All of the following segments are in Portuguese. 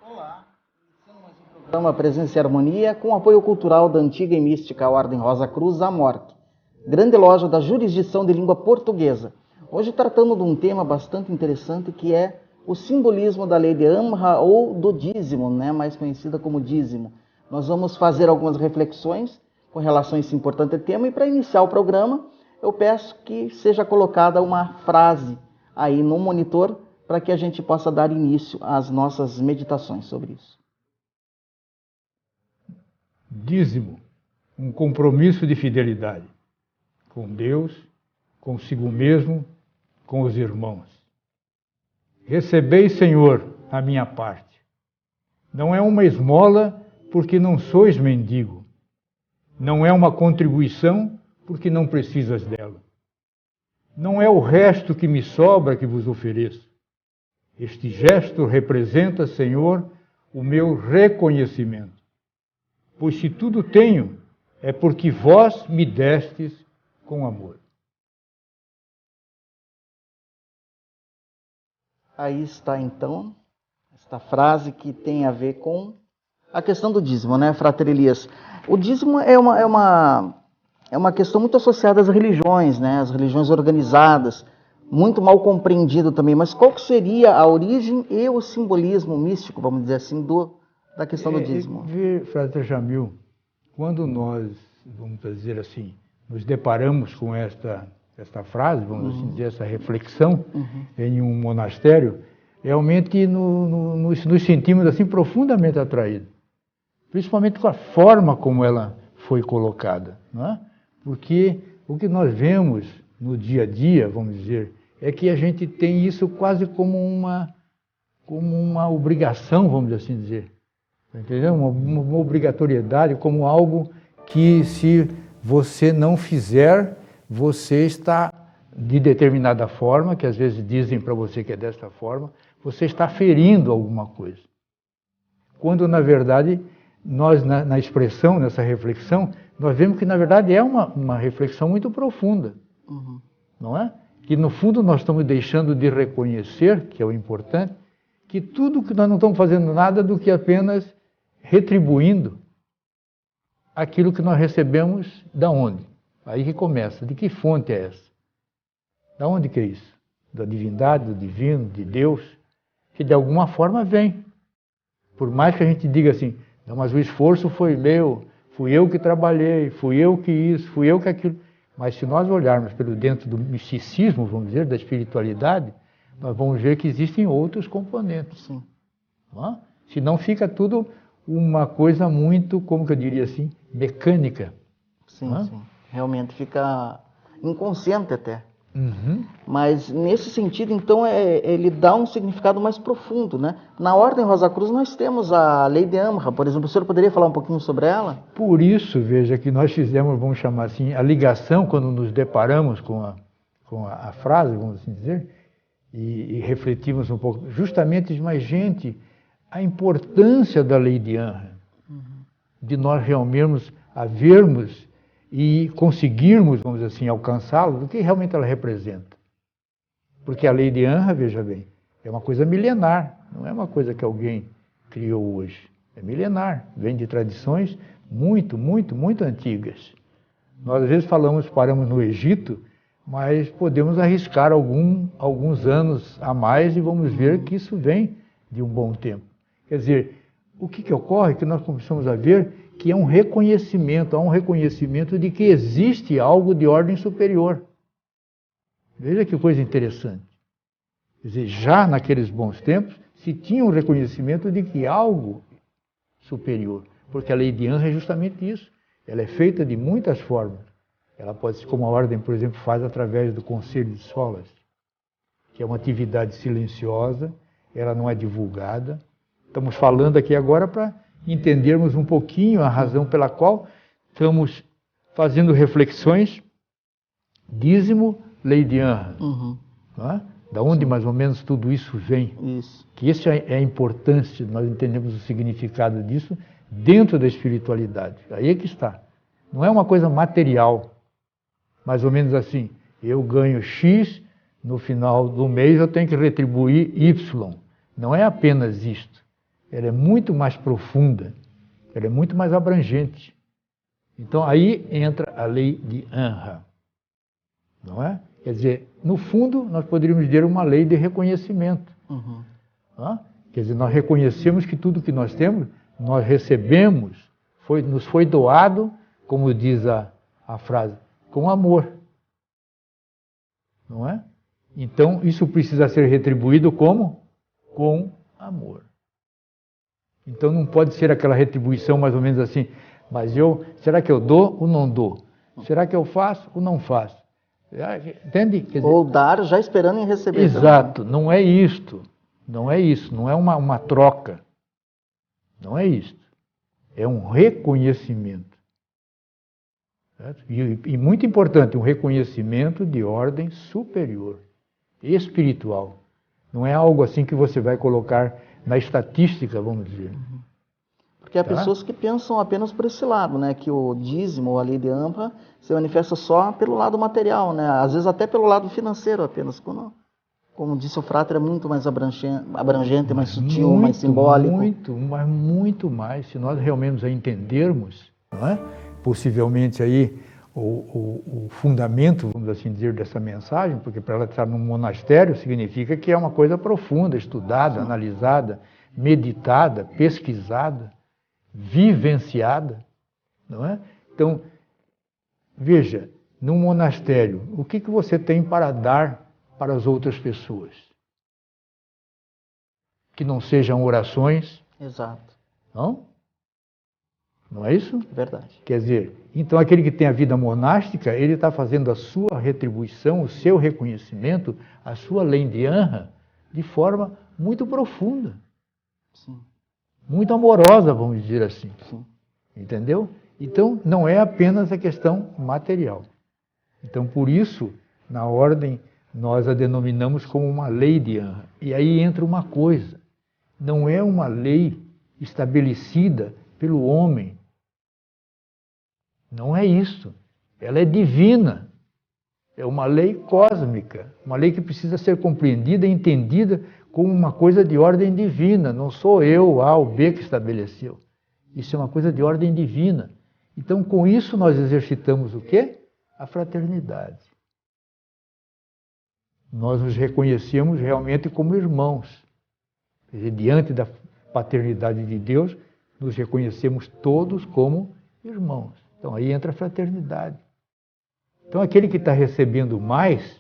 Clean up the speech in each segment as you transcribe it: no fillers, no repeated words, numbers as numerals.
Olá, iniciando mais um programa Presença e Harmonia com apoio cultural da antiga e mística Ordem Rosa Cruz à Morte, grande loja da jurisdição de língua portuguesa. Hoje tratando de um tema bastante interessante que é o simbolismo da lei de Amra ou do dízimo, mais conhecida como dízimo. Nós vamos fazer algumas reflexões com relação a esse importante tema e para iniciar o programa eu peço que seja colocada uma frase aí no monitor para que a gente possa dar início às nossas meditações sobre isso. Dízimo, um compromisso de fidelidade com Deus, consigo mesmo, com os irmãos. Recebei, Senhor, a minha parte. Não é uma esmola, porque não sois mendigo. Não é uma contribuição, porque não precisas dela. Não é o resto que me sobra que vos ofereço. Este gesto representa, Senhor, o meu reconhecimento. Pois se tudo tenho, é porque vós me destes com amor. Aí está então esta frase que tem a ver com a questão do dízimo, Frater Elias? O dízimo é uma questão muito associada às religiões, as religiões organizadas, muito mal compreendido também. Mas qual que seria a origem e o simbolismo místico, vamos dizer assim, da questão do dízimo? Frater Jamil, quando nós, vamos dizer assim, nos deparamos com esta frase, vamos assim dizer, essa reflexão em um monastério, realmente nos sentimos assim profundamente atraídos. Principalmente com a forma como ela foi colocada, não é? Porque o que nós vemos no dia a dia, vamos dizer, é que a gente tem isso quase como uma obrigação, vamos assim dizer. Entendeu? Uma obrigatoriedade, como algo que se você não fizer, você está de determinada forma, que às vezes dizem para você que é desta forma, você está ferindo alguma coisa. Quando, na verdade, nós, na expressão, nessa reflexão, nós vemos que, na verdade, é uma reflexão muito profunda, não é? Que, no fundo, nós estamos deixando de reconhecer, que é o importante, que tudo que nós não estamos fazendo nada do que apenas retribuindo aquilo que nós recebemos da onde? Aí que começa. De que fonte é essa? Da onde que é isso? Da divindade, do divino, de Deus, que de alguma forma vem. Por mais que a gente diga assim, não, mas o esforço foi meu, fui eu que trabalhei, fui eu que isso, fui eu que aquilo. Mas se nós olharmos pelo dentro do misticismo, vamos dizer, da espiritualidade, nós vamos ver que existem outros componentes. Sim. Não é? Senão fica tudo uma coisa muito, como que eu diria assim, mecânica. Sim, sim. Realmente fica inconsciente até. Uhum. Mas nesse sentido, então, ele dá um significado mais profundo, Na Ordem Rosa Cruz nós temos a lei de Amra, por exemplo. O senhor poderia falar um pouquinho sobre ela? Por isso, veja, que nós fizemos, vamos chamar assim, a ligação quando nos deparamos com a frase, vamos assim dizer, e refletimos um pouco, justamente, mas gente, a importância da lei de Amra, de nós realmente havermos e conseguirmos, vamos dizer assim, alcançá-lo, do que realmente ela representa. Porque a lei de Amra, veja bem, é uma coisa milenar, não é uma coisa que alguém criou hoje. É milenar, vem de tradições muito, muito, muito antigas. Nós às vezes paramos no Egito, mas podemos arriscar alguns anos a mais e vamos ver que isso vem de um bom tempo. Quer dizer, o que ocorre? Que nós começamos a ver que há um reconhecimento de que existe algo de ordem superior. Veja que coisa interessante. Quer dizer, já naqueles bons tempos, se tinha um reconhecimento de que algo superior, porque a lei de Amra é justamente isso. Ela é feita de muitas formas. Ela pode ser, como a Ordem, por exemplo, faz através do Conselho de Solas, que é uma atividade silenciosa, ela não é divulgada. Estamos falando aqui agora para entendermos um pouquinho a razão pela qual estamos fazendo reflexões, dízimo, lei de Amra. Não é? Da onde mais ou menos tudo isso vem. Isso. Que isso é a importância, nós entendemos o significado disso dentro da espiritualidade. Aí é que está. Não é uma coisa material. Mais ou menos assim, eu ganho X, no final do mês eu tenho que retribuir Y. Não é apenas isto. ela é muito mais profunda, ela é muito mais abrangente. Então aí entra a lei de Anra, não é? Quer dizer, no fundo, nós poderíamos dizer uma lei de reconhecimento. Uhum. Quer dizer, nós reconhecemos que tudo que nós temos, nós recebemos, nos foi doado, como diz a frase, com amor. Não é? Então, isso precisa ser retribuído como? Com amor. Então, não pode ser aquela retribuição mais ou menos assim, mas será que eu dou ou não dou? Será que eu faço ou não faço? Entende? Quer dizer, ou dar já esperando em receber. exato, também. não é isto. Não é isso, não é uma troca. Não é isto. É um reconhecimento. Certo? E muito importante, um reconhecimento de ordem superior, espiritual. Não é algo assim que você vai colocar na estatística, vamos dizer. Porque há pessoas que pensam apenas por esse lado, né? Que o dízimo ou a lei de Anra se manifesta só pelo lado material, né? Às vezes até pelo lado financeiro apenas. Como disse o Frater, é muito mais abrangente, mais sutil, muito, mais simbólico. Mas muito mais. Se nós realmente a entendermos, não é? Possivelmente aí o fundamento, vamos assim dizer, dessa mensagem, porque para ela estar num monastério significa que é uma coisa profunda, estudada, analisada, meditada, pesquisada, vivenciada, não é? Então, veja, num monastério, o que você tem para dar para as outras pessoas? Que não sejam orações. Exato. Não? Não é isso? Verdade. Quer dizer, então aquele que tem a vida monástica, ele está fazendo a sua retribuição, o seu reconhecimento, a sua lei de Anra, de forma muito profunda. Sim. Muito amorosa, vamos dizer assim. Sim. Entendeu? Então, não é apenas a questão material. Então, por isso, na ordem, nós a denominamos como uma lei de Anra. E aí entra uma coisa, não é uma lei estabelecida pelo homem. Não é isso. Ela é divina. É uma lei cósmica, uma lei que precisa ser compreendida e entendida como uma coisa de ordem divina. Não sou eu, A ou B, que estabeleceu. Isso é uma coisa de ordem divina. Então, com isso, nós exercitamos o quê? A fraternidade. Nós nos reconhecemos realmente como irmãos. Quer dizer, diante da paternidade de Deus, nos reconhecemos todos como irmãos. Então, aí entra a fraternidade. Então, aquele que está recebendo mais,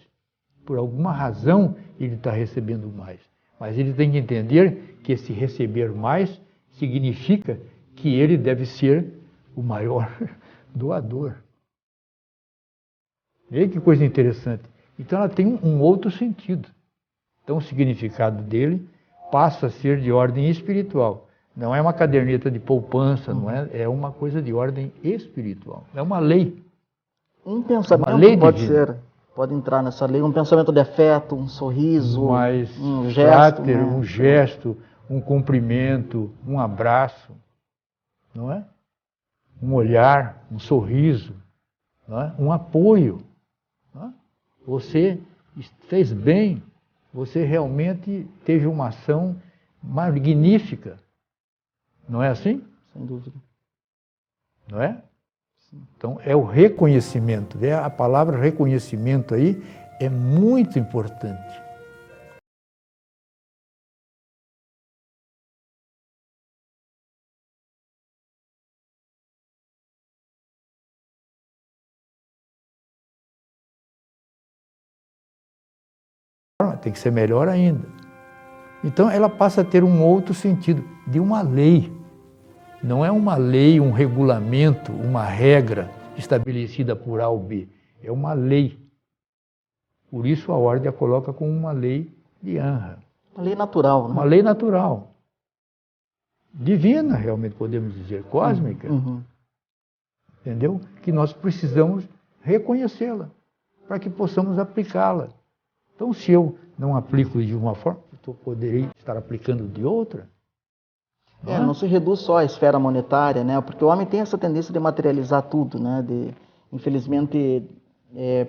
por alguma razão, ele está recebendo mais. Mas ele tem que entender que esse receber mais significa que ele deve ser o maior doador. Veja que coisa interessante. Então, ela tem um outro sentido. Então, o significado dele passa a ser de ordem espiritual. Não é uma caderneta de poupança, não é uma coisa de ordem espiritual. É uma lei. Um pensamento lei pode entrar nessa lei, um pensamento de afeto, um sorriso, um gesto. Fráter, né? um gesto, um cumprimento, um abraço, não é? Um olhar, um sorriso, não é? Um apoio. Não é? Você fez bem, você realmente teve uma ação magnífica. Não é assim? Sem dúvida. Não é? Então, é o reconhecimento. A palavra reconhecimento aí é muito importante. Tem que ser melhor ainda. Então, ela passa a ter um outro sentido, de uma lei. Não é uma lei, um regulamento, uma regra estabelecida por A ou B. É uma lei. Por isso a ordem a coloca como uma lei de Anra. Uma lei natural, né? Uma lei natural. Divina, realmente podemos dizer, cósmica. Entendeu? Que nós precisamos reconhecê-la para que possamos aplicá-la. Então, se eu não aplico de uma forma, eu poderei estar aplicando de outra. Não se reduz só à esfera monetária, né? Porque o homem tem essa tendência de materializar tudo, né? De, infelizmente,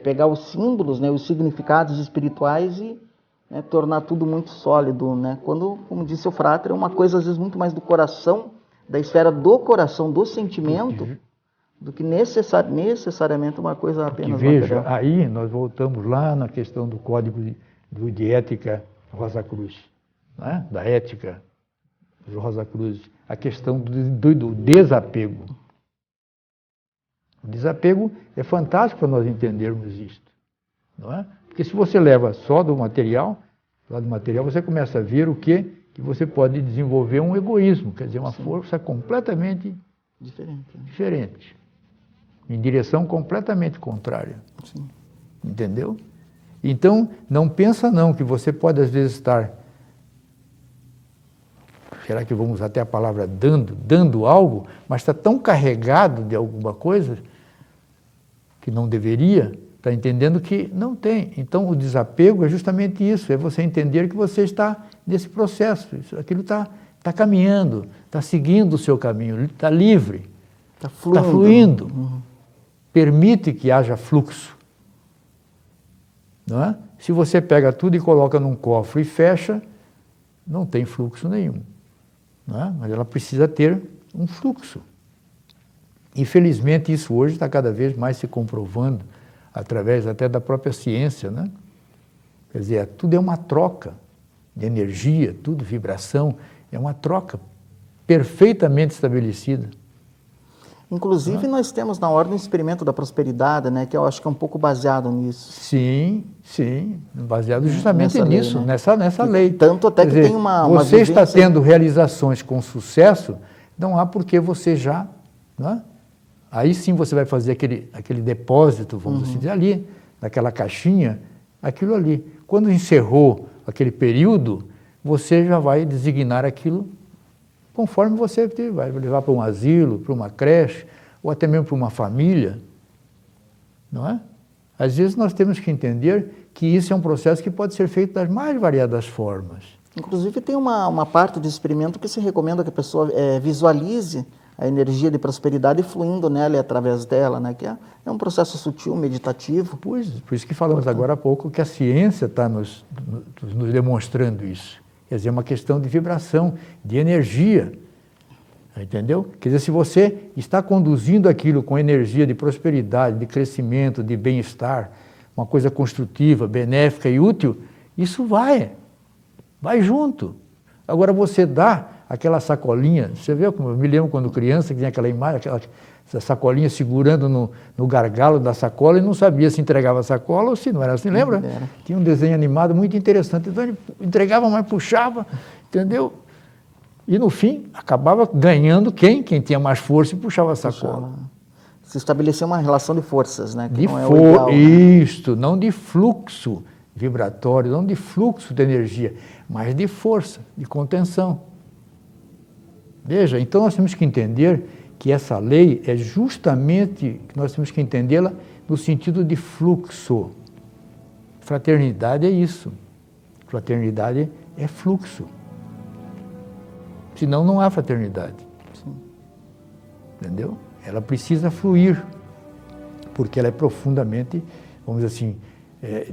pegar os símbolos, né? Os significados espirituais e né, tornar tudo muito sólido, né? Quando, como disse o Frater, é uma coisa às vezes muito mais do coração, da esfera do coração, do sentimento, do que necessariamente uma coisa apenas veja, material. aí nós voltamos lá na questão do código de ética Rosa Cruz, né? Da ética Rosa Cruz, a questão do desapego. O desapego é fantástico para nós entendermos isto, não é? Porque se você leva só do material, você começa a ver o que você pode desenvolver um egoísmo, quer dizer, uma força completamente diferente, em direção completamente contrária. Sim. Entendeu? Então, não pensa não que você pode às vezes estar, será que vamos usar até a palavra dando algo, mas está tão carregado de alguma coisa que não deveria, está entendendo que não tem. Então, o desapego é justamente isso, é você entender que você está nesse processo, aquilo está caminhando, está seguindo o seu caminho, está livre, está fluindo. Uhum. Permite que haja fluxo. Não é? Se você pega tudo e coloca num cofre e fecha, não tem fluxo nenhum. Não é? Mas ela precisa ter um fluxo. Infelizmente, isso hoje está cada vez mais se comprovando, através até da própria ciência, né? Quer dizer, tudo é uma troca de energia, tudo vibração, é uma troca perfeitamente estabelecida. Inclusive, nós temos na ordem o experimento da prosperidade, né, que eu acho que é um pouco baseado nisso. Sim, baseado justamente nessa nisso, lei, né? nessa lei. Tanto até Quer que dizer, tem uma você está vivência... tendo realizações com sucesso, não há por que você já... Não é? Aí sim você vai fazer aquele depósito, vamos assim dizer, ali, naquela caixinha, aquilo ali. Quando encerrou aquele período, você já vai designar aquilo conforme você vai levar para um asilo, para uma creche, ou até mesmo para uma família, não é? Às vezes nós temos que entender que isso é um processo que pode ser feito das mais variadas formas. Inclusive tem uma parte do experimento que se recomenda que a pessoa visualize a energia de prosperidade fluindo nela e através dela, né? Que é um processo sutil, meditativo. Por isso que falamos agora há pouco que a ciência está nos demonstrando isso. Quer dizer, é uma questão de vibração, de energia, entendeu? Quer dizer, se você está conduzindo aquilo com energia de prosperidade, de crescimento, de bem-estar, uma coisa construtiva, benéfica e útil, isso vai junto. Agora você dá aquela sacolinha, você vê, como eu me lembro quando criança, que tinha aquela imagem, essa sacolinha segurando no gargalo da sacola e não sabia se entregava a sacola ou se não era assim, lembra? Era. Tinha um desenho animado muito interessante, então ele entregava, mas puxava, entendeu? E no fim, acabava ganhando quem tinha mais força e puxava a sacola. Se estabeleceu uma relação de forças, né? Que De não é o ideal, né? Isto, não de fluxo vibratório, não de fluxo de energia, mas de força, de contenção. Veja, então nós temos que entender que essa lei é justamente, que nós temos que entendê-la no sentido de fluxo. Fraternidade é isso. Fraternidade é fluxo. Senão não há fraternidade. Sim. Entendeu? Ela precisa fluir, porque ela é profundamente, vamos dizer assim,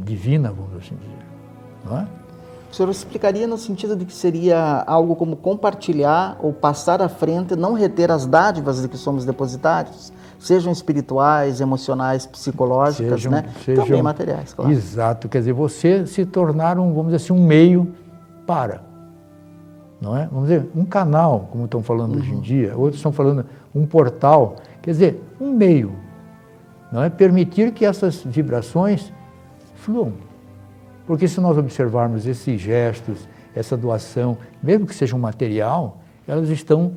divina, vamos assim dizer. Não é? O senhor explicaria no sentido de que seria algo como compartilhar ou passar à frente, não reter as dádivas de que somos depositários, sejam espirituais, emocionais, psicológicas, né? Também materiais, claro. Exato, quer dizer, você se tornar vamos dizer assim, um meio para, não é? Vamos dizer, um canal, como estão falando hoje em dia, outros estão falando um portal, quer dizer, um meio, não é? Permitir que essas vibrações fluam. Porque se nós observarmos esses gestos, essa doação, mesmo que seja um material, elas estão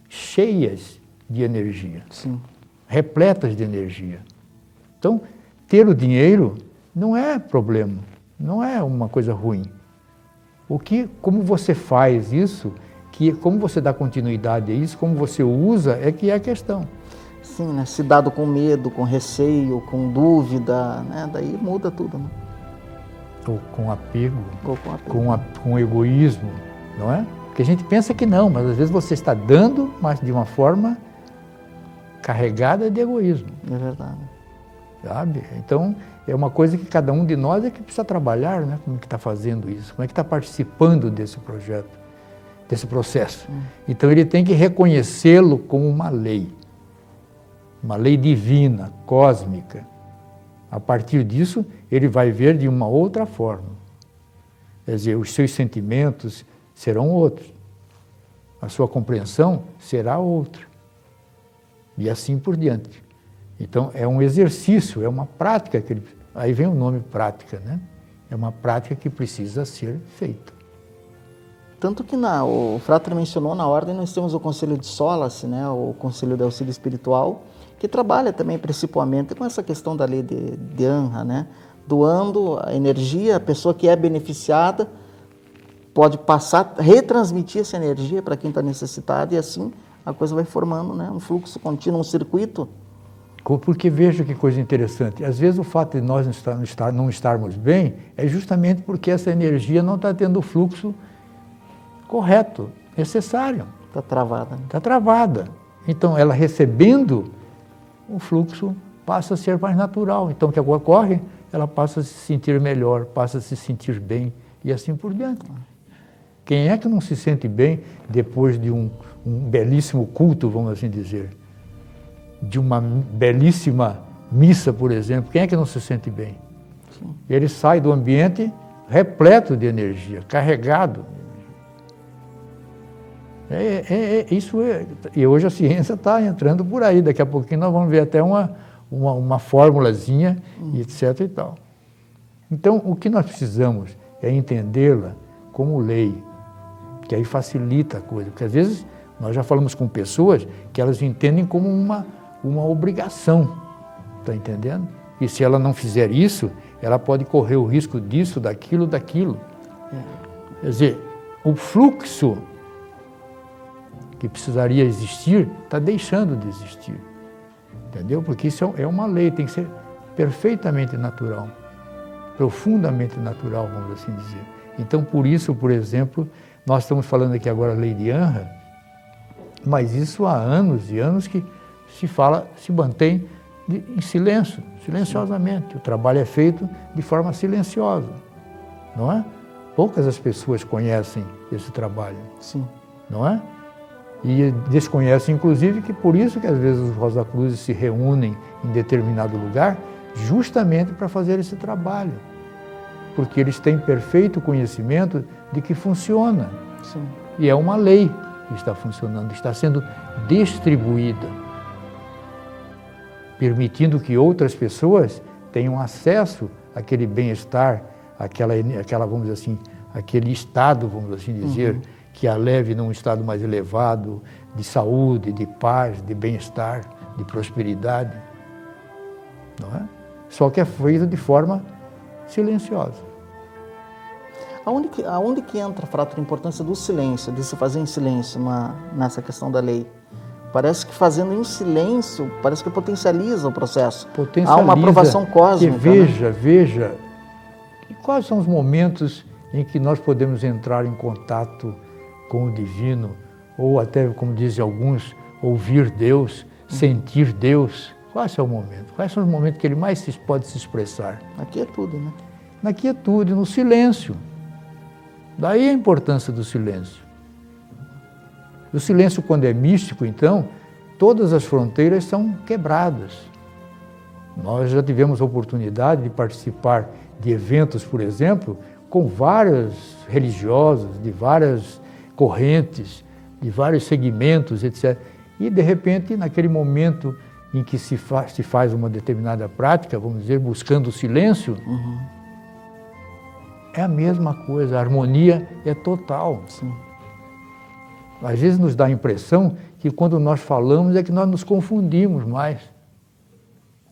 cheias de energia, Sim. repletas de energia. Então, ter o dinheiro não é problema, não é uma coisa ruim. Como você faz isso, como você dá continuidade a isso, como você usa, é que é a questão. Sim, né? Se dado com medo, com receio, com dúvida, né? Daí muda tudo, né? Ou com apego, com com egoísmo, não é? Porque a gente pensa que não, mas às vezes você está dando, mas de uma forma carregada de egoísmo. É verdade. sabe? Então, é uma coisa que cada um de nós é que precisa trabalhar, né? Como é que está fazendo isso, como é que está participando desse projeto, desse processo. Então, ele tem que reconhecê-lo como uma lei divina, cósmica. A partir disso, ele vai ver de uma outra forma. Quer dizer, os seus sentimentos serão outros, a sua compreensão será outra, e assim por diante. Então, é um exercício, é uma prática, aí vem o nome prática, né? É uma prática que precisa ser feita. Tanto que o Frater mencionou, na ordem nós temos o Conselho de Solace, né? O Conselho de Auxílio Espiritual, que trabalha também principalmente com essa questão da lei de Anra, né? Doando a energia, a pessoa que é beneficiada pode passar, retransmitir essa energia para quem está necessitado, e assim a coisa vai formando, né? Um fluxo contínuo, um circuito. Porque veja que coisa interessante, às vezes o fato de nós não estarmos bem é justamente porque essa energia não está tendo o fluxo correto, necessário. Está travada. Né? Está travada. Então, ela recebendo, o fluxo passa a ser mais natural. Então, o que ocorre? Ela passa a se sentir melhor, passa a se sentir bem e assim por diante. Quem é que não se sente bem depois de um belíssimo culto, vamos assim dizer? De uma belíssima missa, por exemplo, quem é que não se sente bem? Sim. Ele sai do ambiente repleto de energia, carregado. E hoje a ciência está entrando por aí, daqui a pouquinho nós vamos ver até uma formulazinha, etc. e tal. Então, o que nós precisamos é entendê-la como lei, que aí facilita a coisa, porque às vezes nós já falamos com pessoas que elas entendem como uma obrigação, está entendendo? E se ela não fizer isso, ela pode correr o risco disso, daquilo. Quer dizer, o fluxo que precisaria existir, está deixando de existir, entendeu? Porque isso é uma lei, tem que ser perfeitamente natural, profundamente natural, vamos assim dizer. Então, por isso, por exemplo, nós estamos falando aqui agora da lei de Anra, mas isso há anos e anos que se mantém em silêncio, silenciosamente. O trabalho é feito de forma silenciosa, não é? Poucas as pessoas conhecem esse trabalho, sim, não é? E desconhecem, inclusive, que por isso que às vezes os Rosa Cruzes se reúnem em determinado lugar, justamente para fazer esse trabalho. Porque eles têm perfeito conhecimento de que funciona. sim. E é uma lei que está funcionando, está sendo distribuída, permitindo que outras pessoas tenham acesso àquele bem-estar, aquela, vamos dizer assim, aquele estado, vamos assim dizer, que a leve num estado mais elevado, de saúde, de paz, de bem-estar, de prosperidade, não é? Só que é feito de forma silenciosa. Aonde que entra, Frater, a importância do silêncio, de se fazer em silêncio nessa questão da lei? Parece que fazendo em silêncio, parece que potencializa o processo. Há uma aprovação cósmica. Veja, e quais são os momentos em que nós podemos entrar em contato com o divino, ou até, como dizem alguns, ouvir Deus, sentir Deus? Qual é o momento? Quais são os momentos que ele mais pode se expressar? Na quietude, né? Na quietude, no silêncio. Daí a importância do silêncio. O silêncio, quando é místico, então, todas as fronteiras são quebradas. Nós já tivemos a oportunidade de participar de eventos, por exemplo, com vários religiosos, de várias correntes, de vários segmentos, etc. E, de repente, naquele momento em que se faz uma determinada prática, vamos dizer, buscando o silêncio, é a mesma coisa, a harmonia é total. Sim. Às vezes nos dá a impressão que quando nós falamos é que nós nos confundimos mais.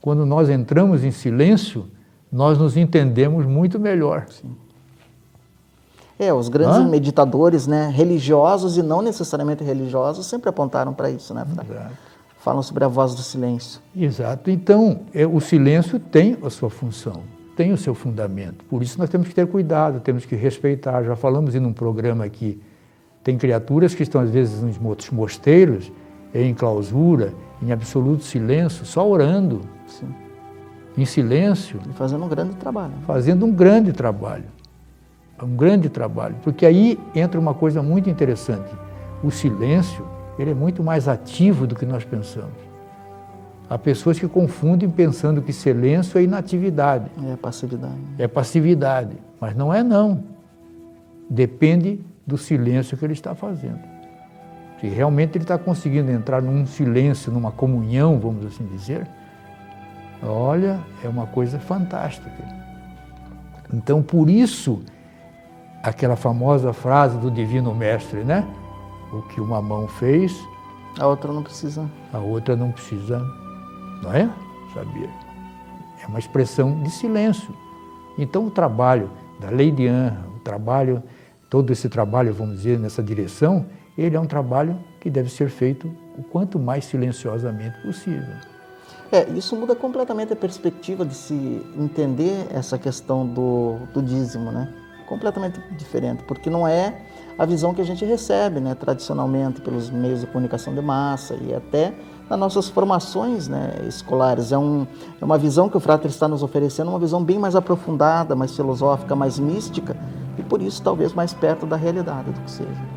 Quando nós entramos em silêncio, nós nos entendemos muito melhor. Sim. Os grandes meditadores, né, religiosos e não necessariamente religiosos, sempre apontaram para isso, né, Frater? Exato. Falam sobre a voz do silêncio. Exato. Então, o silêncio tem a sua função, tem o seu fundamento. Por isso nós temos que ter cuidado, temos que respeitar. Já falamos em um programa aqui, tem criaturas que estão às vezes nos mosteiros, em clausura, em absoluto silêncio, só orando. Sim. em silêncio. E fazendo um grande trabalho. Fazendo um grande trabalho. Um grande trabalho. Porque aí entra uma coisa muito interessante. O silêncio, ele é muito mais ativo do que nós pensamos. Há pessoas que confundem pensando que silêncio é inatividade. É passividade. É passividade. Mas não é não. Depende do silêncio que ele está fazendo. Se realmente ele está conseguindo entrar num silêncio, numa comunhão, vamos assim dizer, olha, é uma coisa fantástica. Então, por isso, aquela famosa frase do Divino Mestre, né? O que uma mão fez, a outra não precisa. A outra não precisa, não é? Saber. É uma expressão de silêncio. Então, o trabalho da Lei de Anra, o trabalho, todo esse trabalho, vamos dizer, nessa direção, ele é um trabalho que deve ser feito o quanto mais silenciosamente possível. Isso muda completamente a perspectiva de se entender essa questão do dízimo, né? Completamente diferente, porque não é a visão que a gente recebe, né, tradicionalmente pelos meios de comunicação de massa e até nas nossas formações, né, escolares. É uma visão que o Frater está nos oferecendo, uma visão bem mais aprofundada, mais filosófica, mais mística e por isso talvez mais perto da realidade do que seja.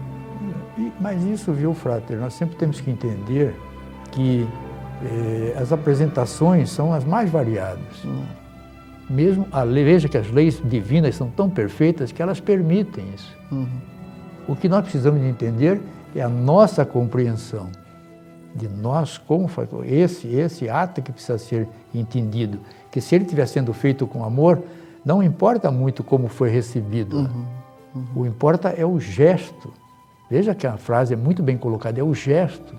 Mas isso, viu, Frater, nós sempre temos que entender que as apresentações são as mais variadas. Mesmo a lei, veja que as leis divinas são tão perfeitas que elas permitem isso. O que nós precisamos de entender é a nossa compreensão de nós como esse ato que precisa ser entendido, que se ele estiver sendo feito com amor, não importa muito como foi recebido. O importa é o gesto. Veja que a frase é muito bem colocada, é o gesto.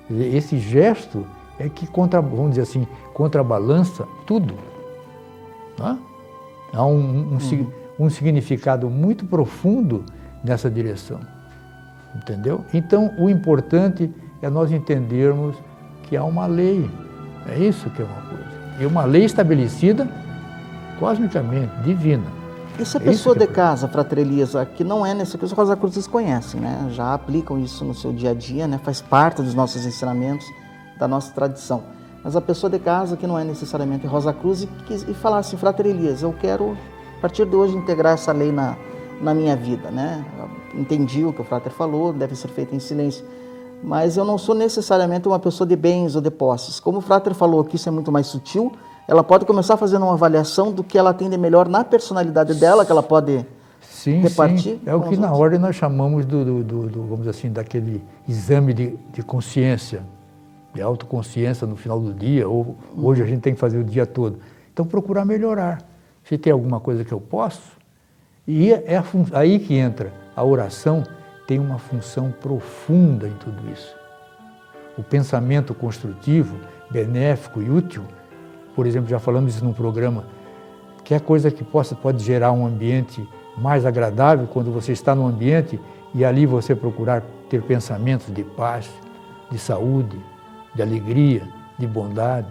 Esse gesto é que, vamos dizer assim, contrabalança tudo. Não é? Há um significado muito profundo nessa direção. Entendeu? Então, o importante é nós entendermos que há uma lei. É isso que é uma coisa. E uma lei estabelecida cosmicamente, divina. E se a pessoa de casa, Frater Elias, que não é nessa coisa, os Rosacruzes conhecem, né? Já aplicam isso no seu dia a dia, né? Faz parte dos nossos ensinamentos, da nossa tradição. Mas a pessoa de casa que não é necessariamente Rosa Cruz e falar assim, Frater Elias, eu quero, a partir de hoje, integrar essa lei na minha vida, né? Entendi o que o Frater falou, deve ser feito em silêncio, mas eu não sou necessariamente uma pessoa de bens ou de posses. Como o Frater falou que isso é muito mais sutil, ela pode começar fazendo uma avaliação do que ela tem de melhor na personalidade dela, que ela pode repartir. Sim, é o que na ordem nós chamamos vamos dizer assim, daquele exame de consciência, de autoconsciência no final do dia, ou hoje a gente tem que fazer o dia todo. Então, procurar melhorar. Se tem alguma coisa que eu posso, e é aí que entra. A oração tem uma função profunda em tudo isso. O pensamento construtivo, benéfico e útil, por exemplo, já falamos isso num programa, que é coisa que pode gerar um ambiente mais agradável quando você está no ambiente e ali você procurar ter pensamentos de paz, de saúde, de alegria, de bondade,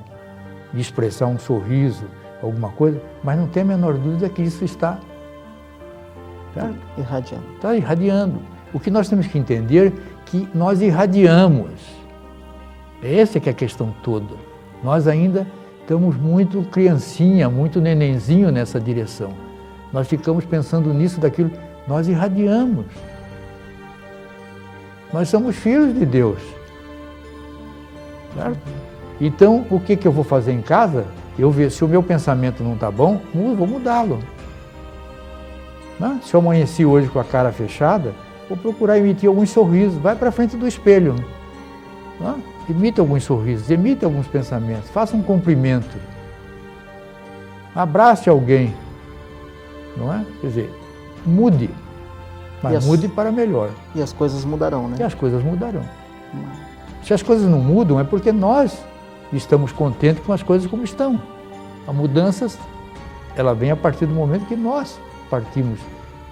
de expressar um sorriso, alguma coisa, mas não tem a menor dúvida que isso está irradiando. Está irradiando. O que nós temos que entender é que nós irradiamos. Essa que é a questão toda. Nós ainda estamos muito criancinha, muito nenenzinho nessa direção. Nós ficamos pensando nisso, daquilo. Nós irradiamos. Nós somos filhos de Deus. Certo? Então, o que eu vou fazer em casa? Eu ver se o meu pensamento não está bom, vou mudá-lo. Se eu amanheci hoje com a cara fechada, vou procurar emitir alguns sorrisos. Vai para frente do espelho. Emite alguns sorrisos, emite alguns pensamentos, faça um cumprimento. Abrace alguém. Não é? Quer dizer, mude. Mas mude para melhor. E as coisas mudarão, né? E as coisas mudarão. Se as coisas não mudam, é porque nós estamos contentes com as coisas como estão. A mudança, ela vem a partir do momento que nós partimos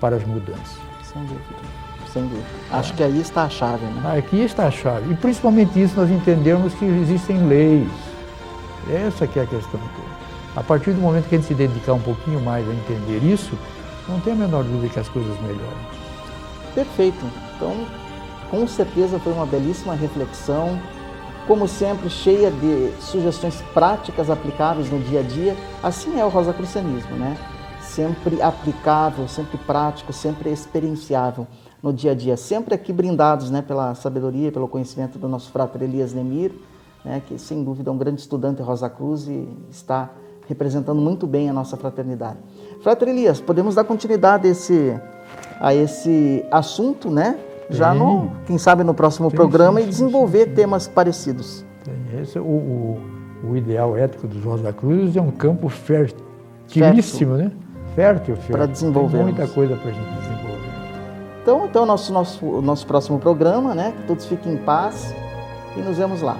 para as mudanças. Sem dúvida. Sem dúvida. Acho que aí está a chave, né? Aqui está a chave. E principalmente isso, nós entendermos que existem leis. Essa que é a questão toda. A partir do momento que a gente se dedicar um pouquinho mais a entender isso, não tem a menor dúvida que as coisas melhoram. Perfeito. Então, com certeza foi uma belíssima reflexão, como sempre, cheia de sugestões práticas aplicáveis no dia a dia. Assim é o rosacrucianismo, né? Sempre aplicável, sempre prático, sempre experienciável no dia a dia. Sempre aqui brindados, né, pela sabedoria, pelo conhecimento do nosso frater Elias Nemir, né, que sem dúvida é um grande estudante de Rosa Cruz e está representando muito bem a nossa fraternidade. Frater Elias, podemos dar continuidade a esse assunto, né? Já quem sabe no próximo programa, e desenvolver temas parecidos. Esse é o ideal ético dos Rosa Cruz, é um campo fertilíssimo, né? Fértil. Para desenvolver. Tem muita coisa para a gente desenvolver. Então nosso próximo programa, né? Que todos fiquem em paz e nos vemos lá.